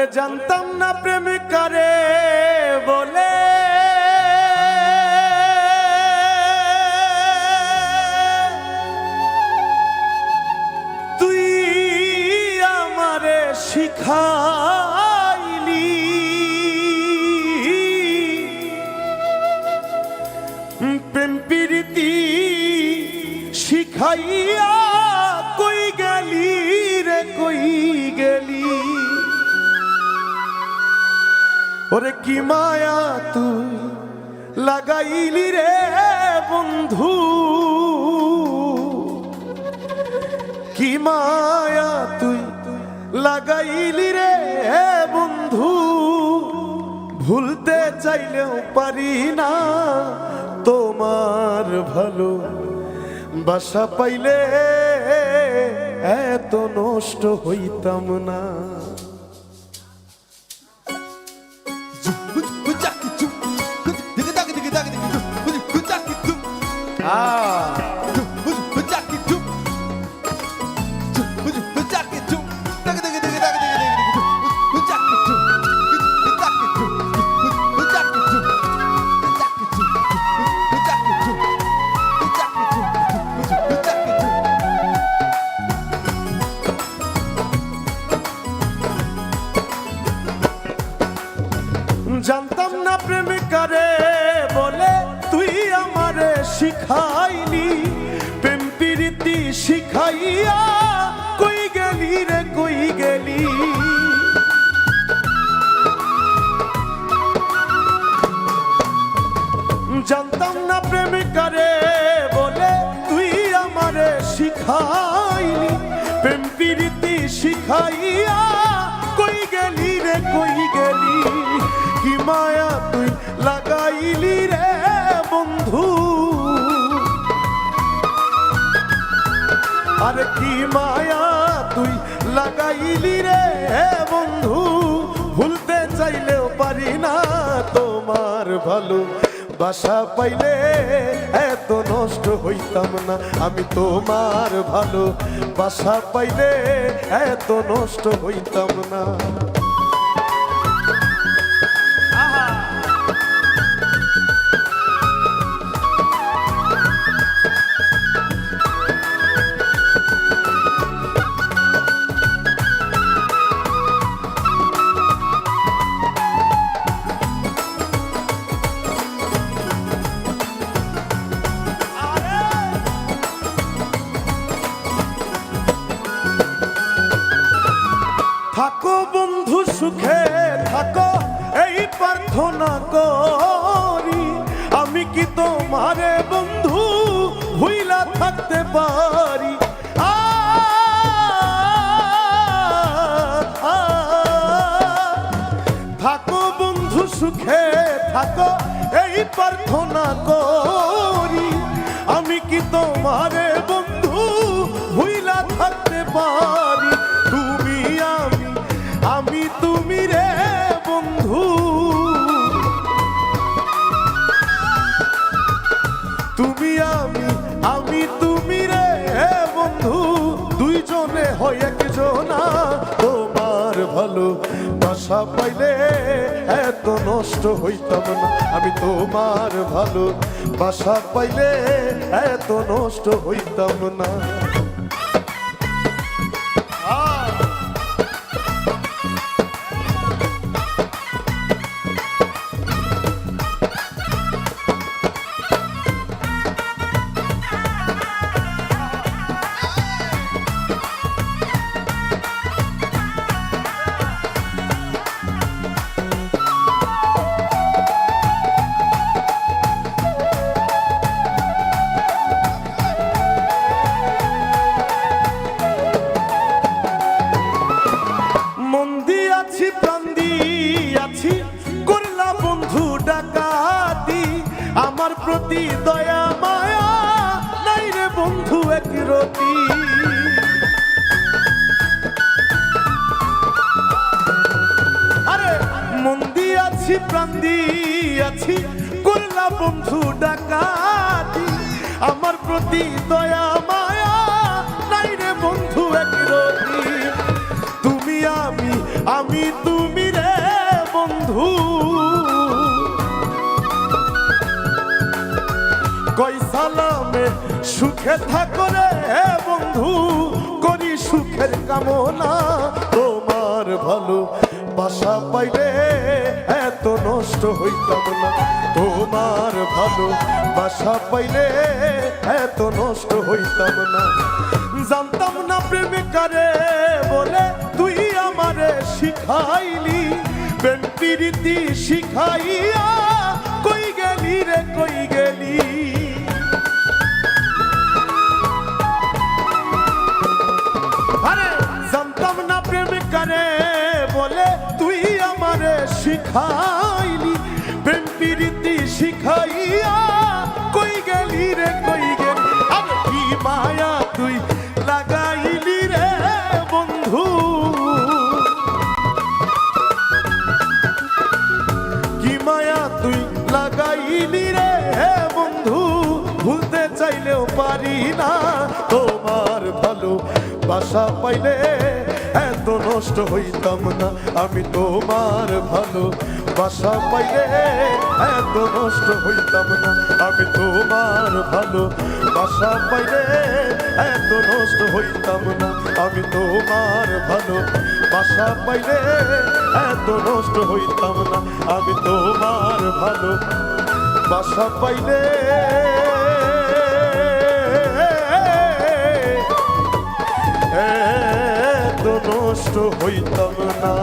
ওরে জানতাম না প্রেম করে বলে তুই আমারে শিখাইলি প্রেম প্রীতি শিখাইয়া কই গেলি রে কই গেলি ওরে কি মায়া তুই লাগাইলি রে বন্ধু কি মায়া তুই লাগাইলি রে বন্ধু ভুলতে চাইলেও পারি না তোমার ভালো বাসা পাইলে এত নষ্ট হইতাম না জানতাম না প্রেম করে বলে তুই আমারে শিখাইলি প্রেম প্রীতি শিখাইয়া কই গেলি রে কই গেলি জানতাম না প্রেম করে বলে তুই আমারে শিখাইলি প্রেম প্রীতি শিখাইয়া কই গেলি রে কই গেলি কি মায়া তুই লাগাইলি রে বন্ধু আরে কি মায়া তুই লাগাইলি রে বন্ধু ভুলতে চাইলেও পারি না তোমার ভালো বাসা পাইলে এত নষ্ট হইতাম না আমি তোমার ভালো বাসা পাইলে এত নষ্ট হইতাম না থাকো বন্ধু সুখে থাকো এই প্রার্থনা করি আমি কি তোমারে বন্ধু ভুইলা থাকতে পারি থাকো বন্ধু সুখে থাকো এই প্রার্থনা করি আমি কি তোমারে বন্ধু ভুইলা থাকতে পারি তুমি আমি তুমি রে বন্ধু তুমি আমি তুমি রে বন্ধু দুইজনে হয় একজনা তোমার ভালো বাসা পাইলে এত নষ্ট হইতাম না আমি তোমার ভালো বাসা পাইলে এত নষ্ট হইতাম না আমার প্রতি দয়া মায়া নাই রে বন্ধু এক রতি আরে মন দিয়াছি প্রাণ দিয়াছি করলা বন্ধু ডাকাতি আমার প্রতি দয়া মায়া নাই রে বন্ধু এক রতি তুমি আমি তুমি সালামে সুখে থাকো রে বন্ধু, করি সুখের কামনা। তোমার ভালো বাসা পাইলে এত নষ্ট হইতাম না, তোমার ভালো বাসা পাইলে এত নষ্ট হইতাম না। জানতাম না প্রেমে কারে বলে তুই আমারে শিখাইলি, প্রেম প্রীতি শিখাইয়া কই গেলি রে কই গেলি। আরে জানতাম না প্রেম কারে বলে তুই আমারে শিখাইলি, প্রেম প্রীতি শিখাইয়া কই গেলি রে কই গেলি। আরে কি মায়া তুই লাগাইলি রে বন্ধু, কি মায়া তুই লাগাইলি রে বন্ধু, ভুলতে চাইলেও পারি না। তোমার ভালো বাসা পাইলে এত নষ্ট হইতাম না, আমি তোমার ভালো বাসা পাইলে এত নষ্ট হইতাম না, আমি তোমার ভালো বাসা পাইলে এত নষ্ট হইতাম না, আমি তোমার ভালো বাসা পাইলে এত নষ্ট হইতাম না, আমি তোমার ভালো বাসা পাইলে এত নষ্ট হইতাম না।